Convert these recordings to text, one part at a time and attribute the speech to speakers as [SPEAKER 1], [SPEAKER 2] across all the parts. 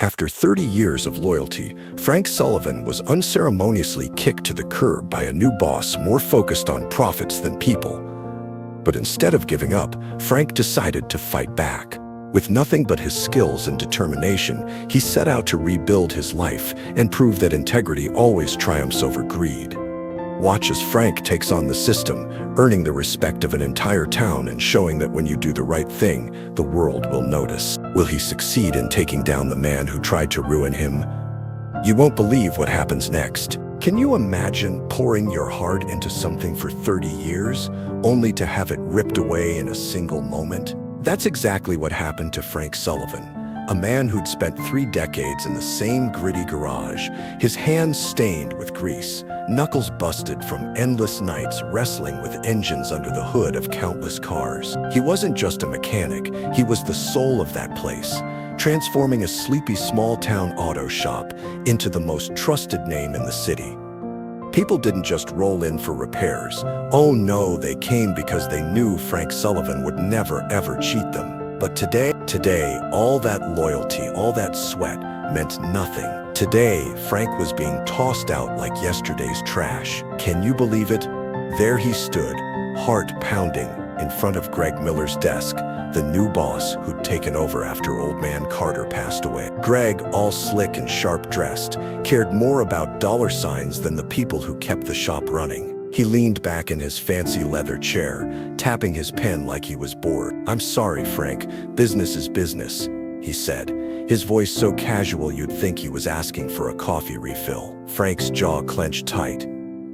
[SPEAKER 1] After 30 years of loyalty, Frank Sullivan was unceremoniously kicked to the curb by a new boss more focused on profits than people. But instead of giving up, Frank decided to fight back. With nothing but his skills and determination, he set out to rebuild his life and prove that integrity always triumphs over greed. Watch as Frank takes on the system, earning the respect of an entire town and showing that when you do the right thing, the world will notice. Will he succeed in taking down the man who tried to ruin him? You won't believe what happens next. Can you imagine pouring your heart into something for 30 years, only to have it ripped away in a single moment? That's exactly what happened to Frank Sullivan, a man who'd spent 3 decades in the same gritty garage, his hands stained with grease, knuckles busted from endless nights wrestling with engines under the hood of countless cars. He wasn't just a mechanic, he was the soul of that place, transforming a sleepy small-town auto shop into the most trusted name in the city. People didn't just roll in for repairs. Oh no, they came because they knew Frank Sullivan would never ever cheat them. But today, all that loyalty, all that sweat meant nothing. Today, Frank was being tossed out like yesterday's trash. Can you believe it? There he stood, heart pounding, in front of Greg Miller's desk, the new boss who'd taken over after old man Carter passed away. Greg, all slick and sharp dressed, cared more about dollar signs than the people who kept the shop running. He leaned back in his fancy leather chair, tapping his pen like he was bored. "I'm sorry, Frank. Business is business," he said, his voice so casual you'd think he was asking for a coffee refill. Frank's jaw clenched tight.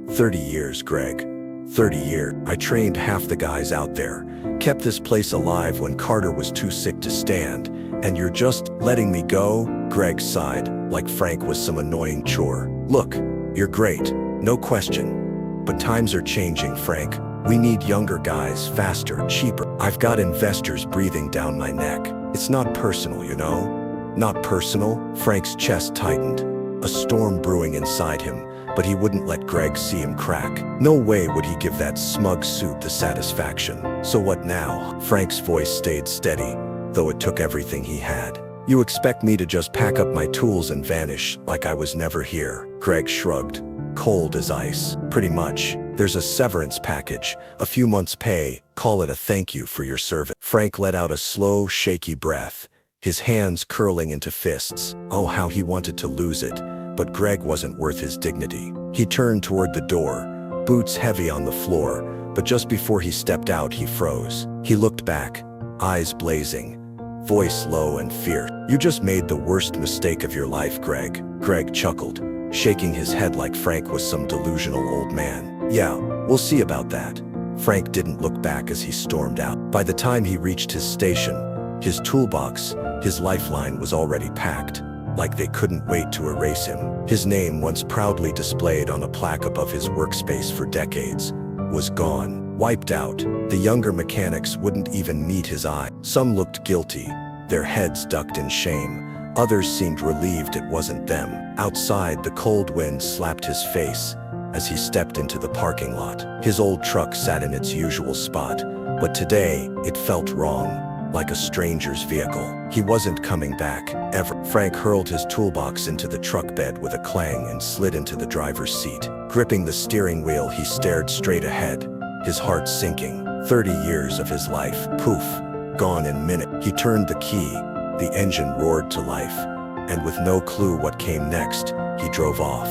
[SPEAKER 1] 30 years, Greg. 30 years. I trained half the guys out there, kept this place alive when Carter was too sick to stand, and you're just letting me go? Greg sighed, like Frank was some annoying chore. Look, you're great, no question. But times are changing, Frank. We need younger guys, faster, cheaper. I've got investors breathing down my neck. It's not personal, you know? Not personal? Frank's chest tightened, a storm brewing inside him, but he wouldn't let Greg see him crack. No way would he give that smug suit the satisfaction. So what now? Frank's voice stayed steady, though it took everything he had. You expect me to just pack up my tools and vanish like I was never here? Greg shrugged, cold as ice. Pretty much. There's a severance package, a few months' pay, call it a thank you for your service. Frank let out a slow, shaky breath, his hands curling into fists. Oh, how he wanted to lose it. But Greg wasn't worth his dignity. He turned toward the door, boots heavy on the floor, but just before he stepped out, he froze. He looked back, eyes blazing, voice low and fierce. You just made the worst mistake of your life, Greg. Greg chuckled, shaking his head like Frank was some delusional old man. Yeah, we'll see about that. Frank didn't look back as he stormed out. By the time he reached his station, his toolbox, his lifeline was already packed. Like they couldn't wait to erase him. His name, once proudly displayed on a plaque above his workspace for decades, was gone, wiped out. The younger mechanics wouldn't even meet his eye. Some looked guilty, their heads ducked in shame. Others seemed relieved it wasn't them. Outside, the cold wind slapped his face as he stepped into the parking lot. His old truck sat in its usual spot, but today it felt wrong. Like a stranger's vehicle. He wasn't coming back, ever. Frank hurled his toolbox into the truck bed with a clang and slid into the driver's seat. Gripping the steering wheel, he stared straight ahead, his heart sinking. 30 years of his life, poof, gone in minutes. He turned the key, the engine roared to life, and with no clue what came next, he drove off.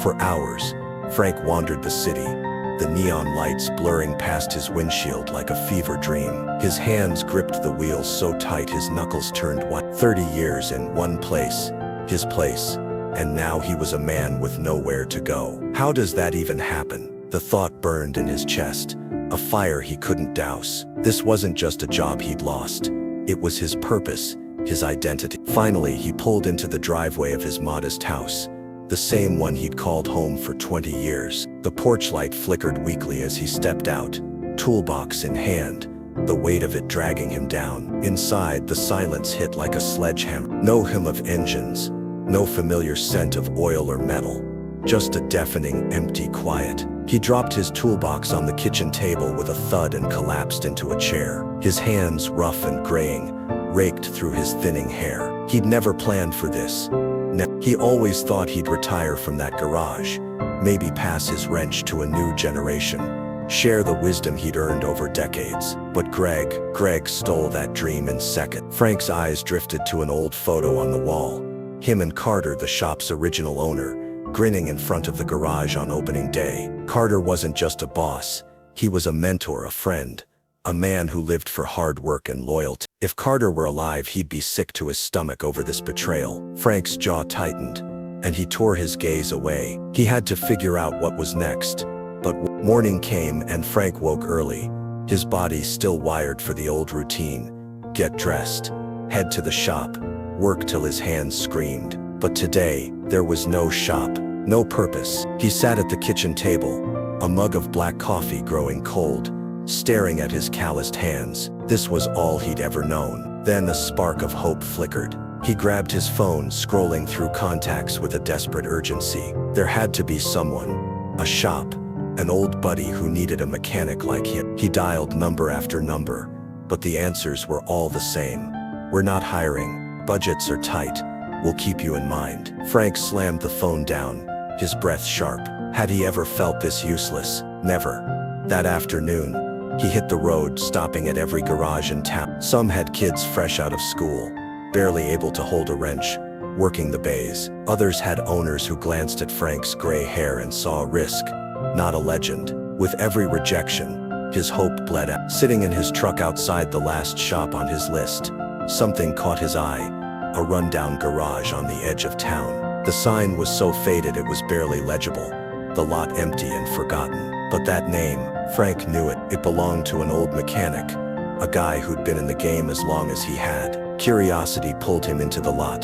[SPEAKER 1] For hours, Frank wandered the city, the neon lights blurring past his windshield like a fever dream. His hands gripped the wheels so tight his knuckles turned white. 30 years in one place, his place, and now he was a man with nowhere to go. How does that even happen? The thought burned in his chest, a fire he couldn't douse. This wasn't just a job he'd lost. It was his purpose, his identity. Finally, he pulled into the driveway of his modest house, the same one he'd called home for 20 years. The porch light flickered weakly as he stepped out, toolbox in hand, the weight of it dragging him down. Inside, the silence hit like a sledgehammer. No hum of engines, no familiar scent of oil or metal, just a deafening, empty quiet. He dropped his toolbox on the kitchen table with a thud and collapsed into a chair. His hands, rough and graying, raked through his thinning hair. He'd never planned for this. He always thought he'd retire from that garage, maybe pass his wrench to a new generation, share the wisdom he'd earned over decades. But Greg stole that dream in seconds. Frank's eyes drifted to an old photo on the wall. Him and Carter, the shop's original owner, grinning in front of the garage on opening day. Carter wasn't just a boss. He was a mentor, a friend, a man who lived for hard work and loyalty. If Carter were alive, he'd be sick to his stomach over this betrayal. Frank's jaw tightened, and he tore his gaze away. He had to figure out what was next. But morning came and Frank woke early, his body still wired for the old routine. Get dressed, head to the shop, work till his hands screamed. But today, there was no shop, no purpose. He sat at the kitchen table, a mug of black coffee growing cold, staring at his calloused hands. This was all he'd ever known. Then a spark of hope flickered. He grabbed his phone, scrolling through contacts with a desperate urgency. There had to be someone, a shop, an old buddy who needed a mechanic like him. He dialed number after number, but the answers were all the same. We're not hiring, budgets are tight, we'll keep you in mind. Frank slammed the phone down, his breath sharp. Had he ever felt this useless? Never. That afternoon, he hit the road, stopping at every garage in town. Some had kids fresh out of school, barely able to hold a wrench, working the bays. Others had owners who glanced at Frank's gray hair and saw a risk, not a legend. With every rejection, his hope bled out. Sitting in his truck outside the last shop on his list, something caught his eye, a rundown garage on the edge of town. The sign was so faded it was barely legible, the lot empty and forgotten. But that name, Frank knew it. It belonged to an old mechanic, a guy who'd been in the game as long as he had. Curiosity pulled him into the lot.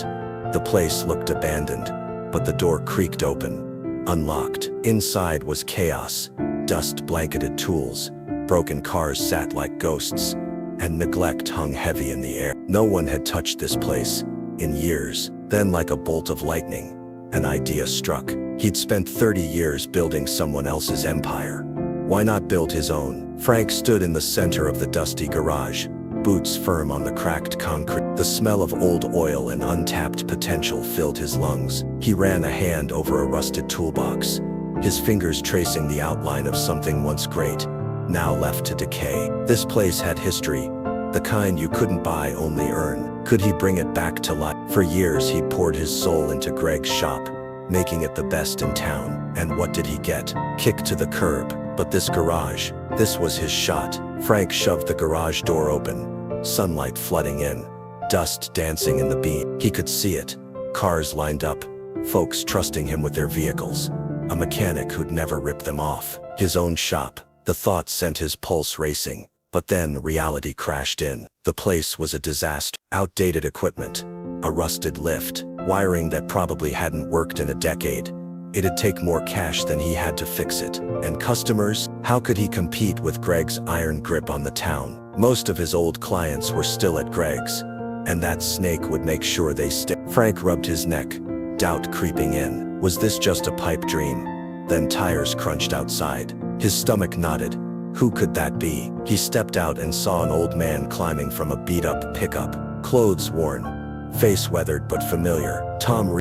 [SPEAKER 1] The place looked abandoned, but the door creaked open, unlocked. Inside was chaos, dust-blanketed tools, broken cars sat like ghosts, and neglect hung heavy in the air. No one had touched this place in years. Then, like a bolt of lightning, an idea struck. He'd spent 30 years building someone else's empire. Why not build his own? Frank stood in the center of the dusty garage, boots firm on the cracked concrete. The smell of old oil and untapped potential filled his lungs. He ran a hand over a rusted toolbox, his fingers tracing the outline of something once great, now left to decay. This place had history, the kind you couldn't buy, only earn. Could he bring it back to life? For years he'd poured his soul into Greg's shop, making it the best in town. And what did he get? Kicked to the curb. But this garage, this was his shot. Frank shoved the garage door open, sunlight flooding in, dust dancing in the beam. He could see it. Cars lined up, folks trusting him with their vehicles. A mechanic who'd never ripped them off. His own shop. The thought sent his pulse racing. But then reality crashed in. The place was a disaster. Outdated equipment, a rusted lift, wiring that probably hadn't worked in a decade. It'd take more cash than he had to fix it. And customers? How could he compete with Greg's iron grip on the town? Most of his old clients were still at Greg's, and that snake would make sure they stay. Frank rubbed his neck, doubt creeping in. Was this just a pipe dream? Then tires crunched outside. His stomach knotted. Who could that be? He stepped out and saw an old man climbing from a beat-up pickup, clothes worn, face weathered but familiar.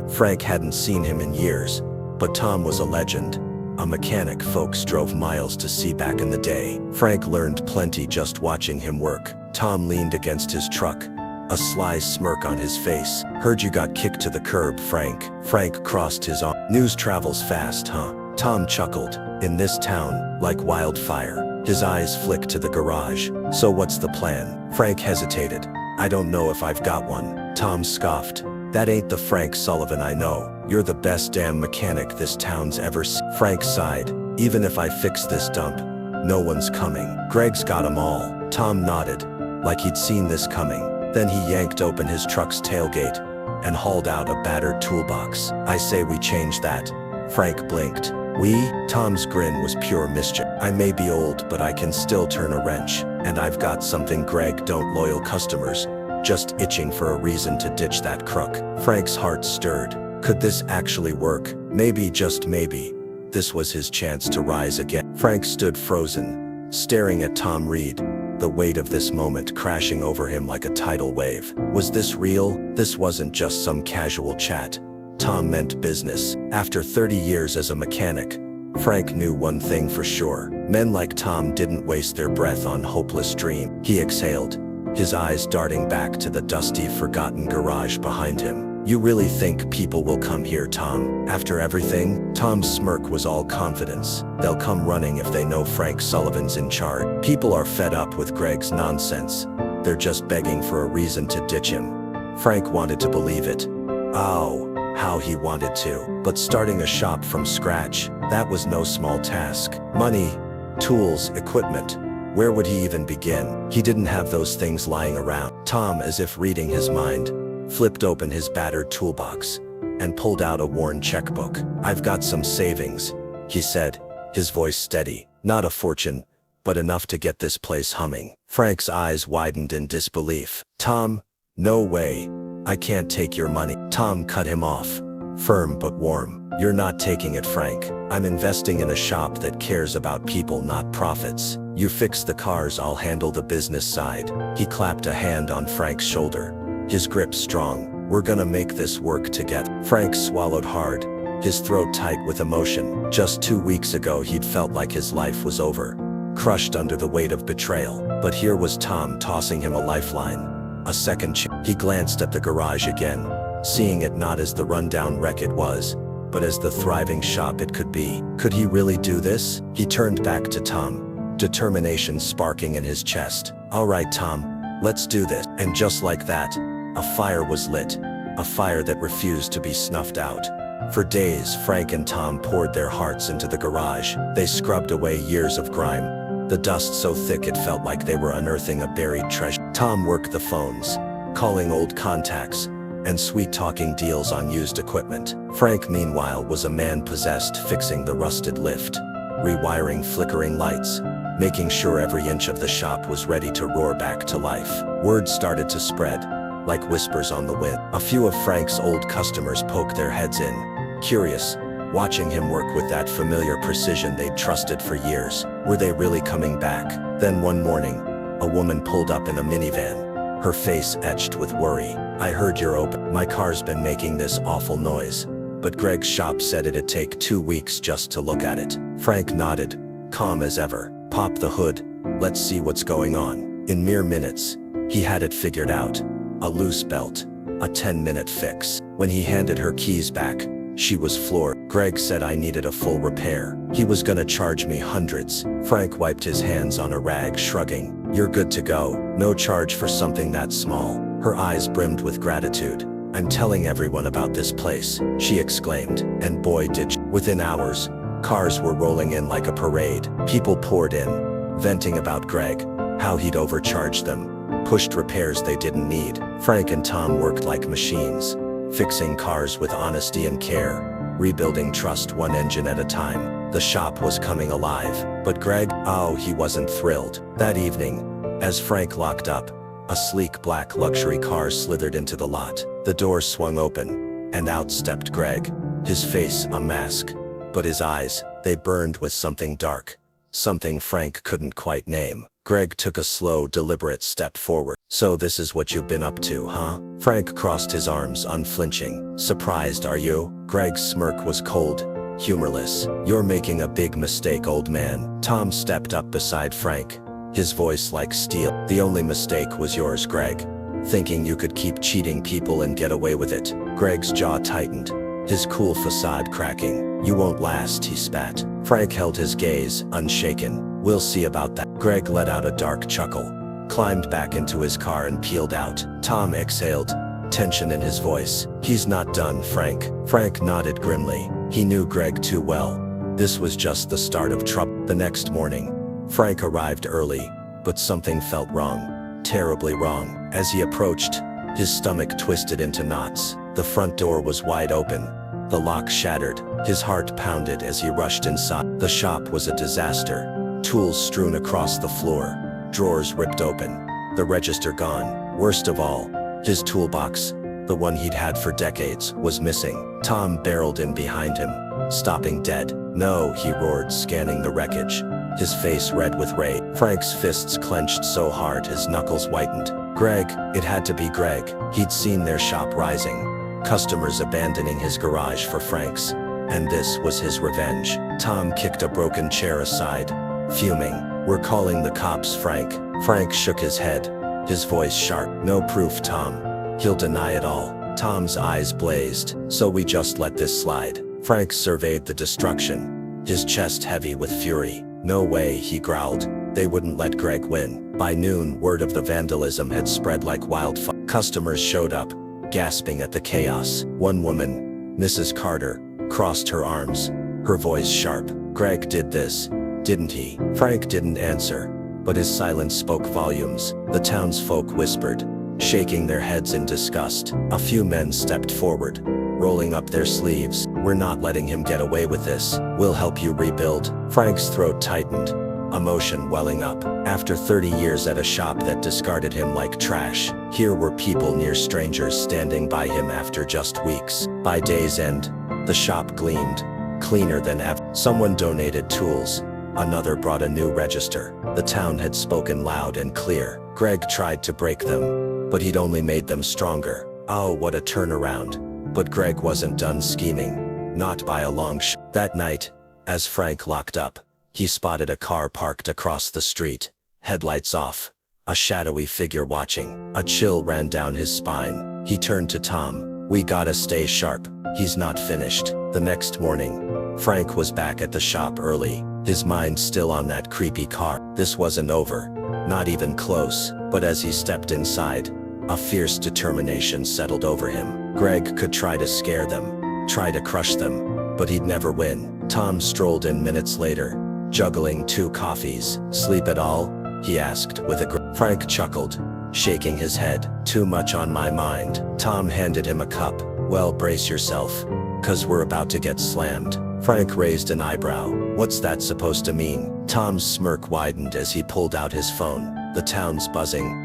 [SPEAKER 1] Frank hadn't seen him in years, but Tom was a legend, a mechanic folks drove miles to see back in the day. Frank learned plenty just watching him work. Tom leaned against his truck, a sly smirk on his face. Heard you got kicked to the curb, Frank. Frank crossed his arms. News travels fast, huh? Tom chuckled. In this town, like wildfire. His eyes flicked to the garage. So what's the plan? Frank hesitated. I don't know if I've got one. Tom scoffed. That ain't the Frank Sullivan I know. You're the best damn mechanic this town's ever seen. Frank sighed. Even if I fix this dump, no one's coming. Greg's got 'em all. Tom nodded, like he'd seen this coming. Then he yanked open his truck's tailgate and hauled out a battered toolbox. I say we change that. Frank blinked. We? Tom's grin was pure mischief. I may be old, but I can still turn a wrench. And I've got something Greg don't. Loyal customers, just itching for a reason to ditch that crook. Frank's heart stirred. Could this actually work? Maybe, just maybe, this was his chance to rise again. Frank stood frozen, staring at Tom Reed, the weight of this moment crashing over him like a tidal wave. Was this real? This wasn't just some casual chat. Tom meant business. After 30 years as a mechanic, Frank knew one thing for sure. Men like Tom didn't waste their breath on hopeless dreams. He exhaled, his eyes darting back to the dusty, forgotten garage behind him. You really think people will come here, Tom? After everything? Tom's smirk was all confidence. They'll come running if they know Frank Sullivan's in charge. People are fed up with Greg's nonsense. They're just begging for a reason to ditch him. Frank wanted to believe it. Oh, how he wanted to. But starting a shop from scratch, that was no small task. Money, tools, equipment. Where would he even begin? He didn't have those things lying around. Tom, as if reading his mind, flipped open his battered toolbox and pulled out a worn checkbook. I've got some savings, he said, his voice steady. Not a fortune, but enough to get this place humming. Frank's eyes widened in disbelief. Tom, no way. I can't take your money. Tom cut him off, firm but warm. You're not taking it, Frank. I'm investing in a shop that cares about people, not profits. You fix the cars, I'll handle the business side. He clapped a hand on Frank's shoulder, his grip strong. We're gonna make this work together. Frank swallowed hard, his throat tight with emotion. Just 2 weeks ago he'd felt like his life was over, crushed under the weight of betrayal. But here was Tom tossing him a lifeline, a second chance. He glanced at the garage again, seeing it not as the rundown wreck it was, but as the thriving shop it could be. Could he really do this? He turned back to Tom, determination sparking in his chest. All right, Tom, let's do this. And just like that, a fire was lit, a fire that refused to be snuffed out. For days, Frank and Tom poured their hearts into the garage. They scrubbed away years of grime, the dust so thick it felt like they were unearthing a buried treasure. Tom worked the phones, calling old contacts, and sweet-talking deals on used equipment. Frank, meanwhile, was a man possessed, fixing the rusted lift, rewiring flickering lights, making sure every inch of the shop was ready to roar back to life. Word started to spread, like whispers on the wind. A few of Frank's old customers poked their heads in, curious, watching him work with that familiar precision they'd trusted for years. Were they really coming back? Then one morning, a woman pulled up in a minivan, her face etched with worry. I heard you're open. My car's been making this awful noise, but Greg's shop said it'd take 2 weeks just to look at it. Frank nodded, calm as ever. Pop the hood, let's see what's going on. In mere minutes, he had it figured out. A loose belt, a 10-minute fix. When he handed her keys back, she was floored. Greg said I needed a full repair. He was gonna charge me hundreds. Frank wiped his hands on a rag, shrugging. You're good to go. No charge for something that small. Her eyes brimmed with gratitude. I'm telling everyone about this place, she exclaimed. And boy did she. Within hours, cars were rolling in like a parade. People poured in, venting about Greg, how he'd overcharged them, pushed repairs they didn't need. Frank and Tom worked like machines, fixing cars with honesty and care, rebuilding trust one engine at a time. The shop was coming alive. But Greg, oh, he wasn't thrilled. That evening, as Frank locked up, a sleek black luxury car slithered into the lot. The door swung open, and out stepped Greg, his face a mask. But his eyes, they burned with something dark, something Frank couldn't quite name. Greg took a slow, deliberate step forward. So this is what you've been up to, huh? Frank crossed his arms, unflinching. Surprised, are you? Greg's smirk was cold, humorless. You're making a big mistake, old man. Tom stepped up beside Frank, his voice like steel. The only mistake was yours, Greg. Thinking you could keep cheating people and get away with it. Greg's jaw tightened, his cool facade cracking. You won't last, he spat. Frank held his gaze, unshaken. We'll see about that. Greg let out a dark chuckle, climbed back into his car and peeled out. Tom exhaled, tension in his voice. He's not done, Frank. Frank nodded grimly. He knew Greg too well. This was just the start of trouble. The next morning, Frank arrived early, but something felt wrong, terribly wrong. As he approached, his stomach twisted into knots. The front door was wide open, the lock shattered. His heart pounded as he rushed inside. The shop was a disaster. Tools strewn across the floor, drawers ripped open, the register gone. Worst of all, his toolbox, the one he'd had for decades, was missing. Tom barreled in behind him, stopping dead. No, he roared, scanning the wreckage.
[SPEAKER 2] his face red with rage. Frank's fists clenched so hard his knuckles whitened. Greg, it had to be Greg. He'd seen their shop rising, customers abandoning his garage for Frank's, and this was his revenge. Tom kicked a broken chair aside, fuming. "We're calling the cops, Frank." Frank shook his head, his voice sharp. "No proof, Tom. He'll deny it all." Tom's eyes blazed. "So we just let this slide?" Frank surveyed the destruction, his chest heavy with fury. "No way," he growled. They wouldn't let Greg win. By noon, word of the vandalism had spread like wildfire. Customers showed up, gasping at the chaos. One woman, Mrs. Carter, crossed her arms, her voice sharp. "Greg did this, didn't he?" Frank didn't answer, but his silence spoke volumes. The townsfolk whispered, shaking their heads in disgust. A few men stepped forward, rolling up their sleeves. "We're not letting him get away with this. We'll help you rebuild." Frank's throat tightened, emotion welling up. After 30 years at a shop that discarded him like trash, here were people near strangers standing by him after just weeks. By day's end, the shop gleamed, cleaner than ever. Someone donated tools, another brought a new register. The town had spoken loud and clear. Greg tried to break them, but he'd only made them stronger. Oh, what a turnaround. But Greg wasn't done scheming, not by a long shot. That night, as Frank locked up, he spotted a car parked across the street, headlights off, a shadowy figure watching. A chill ran down his spine. He turned to Tom. "We gotta stay sharp. He's not finished." The next morning, Frank was back at the shop early, his mind still on that creepy car. This wasn't over, not even close. But as he stepped inside, a fierce determination settled over him. Greg could try to scare them, try to crush them, but he'd never win. Tom strolled in minutes later, juggling 2 coffees. "Sleep at all?" he asked with a Frank chuckled, shaking his head. "Too much on my mind." Tom handed him a cup. "Well, brace yourself, 'cause we're about to get slammed." Frank raised an eyebrow. "What's that supposed to mean?" Tom's smirk widened as he pulled out his phone. "The town's buzzing.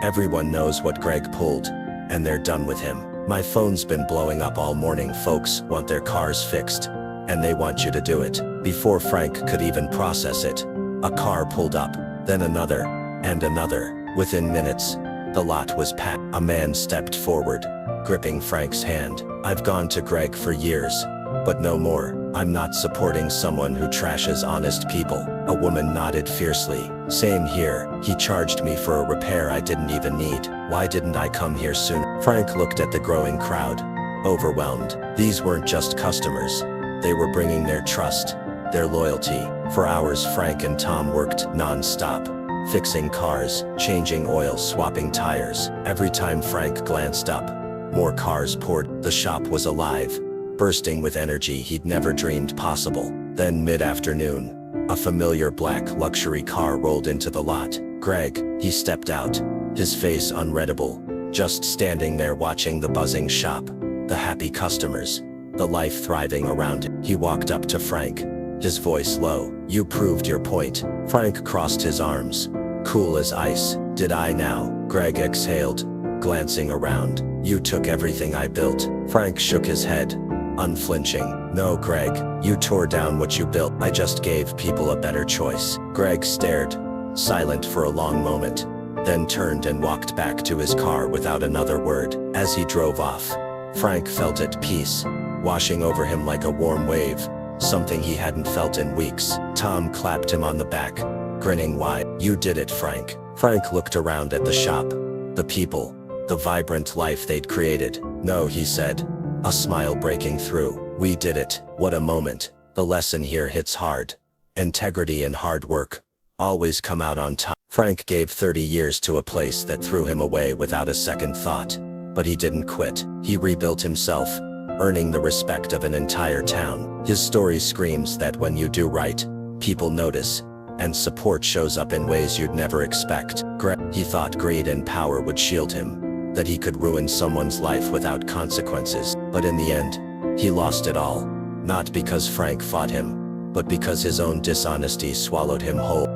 [SPEAKER 2] Everyone knows what Greg pulled, and they're done with him. My phone's been blowing up all morning. Folks want their cars fixed, and they want you to do it." Before Frank could even process it, a car pulled up, then another, and another. Within minutes, the lot was packed. A man stepped forward, gripping Frank's hand. "I've gone to Greg for years, but no more. I'm not supporting someone who trashes honest people." A woman nodded fiercely. "Same here. He charged me for a repair I didn't even need. Why didn't I come here sooner?" Frank looked at the growing crowd, overwhelmed. These weren't just customers. They were bringing their trust, their loyalty. For hours Frank and Tom worked non-stop, fixing cars, changing oil, swapping tires. Every time Frank glanced up, more cars poured. The shop was alive, bursting with energy he'd never dreamed possible. Then mid-afternoon, a familiar black luxury car rolled into the lot. "Greg," he stepped out, his face unreadable, just standing there watching the buzzing shop, the happy customers, the life thriving around him. He walked up to Frank, his voice low. "You proved your point." Frank crossed his arms, cool as ice. "Did I now?" Greg exhaled, glancing around. "You took everything I built." Frank shook his head, unflinching. "No, Greg, you tore down what you built. I just gave people a better choice." Greg stared, silent for a long moment, then turned and walked back to his car without another word. As he drove off, Frank felt at peace, washing over him like a warm wave, something he hadn't felt in weeks. Tom clapped him on the back, grinning wide. "You did it, Frank." Frank looked around at the shop, the people, the vibrant life they'd created. "No," he said, a smile breaking through. "We did it." What a moment. The lesson here hits hard. Integrity and hard work always come out on top. Frank gave 30 years to a place that threw him away without a second thought. But he didn't quit. He rebuilt himself, earning the respect of an entire town. His story screams that when you do right, people notice, and support shows up in ways you'd never expect. He thought greed and power would shield him, that he could ruin someone's life without consequences. But in the end, he lost it all. Not because Frank fought him, but because his own dishonesty swallowed him whole.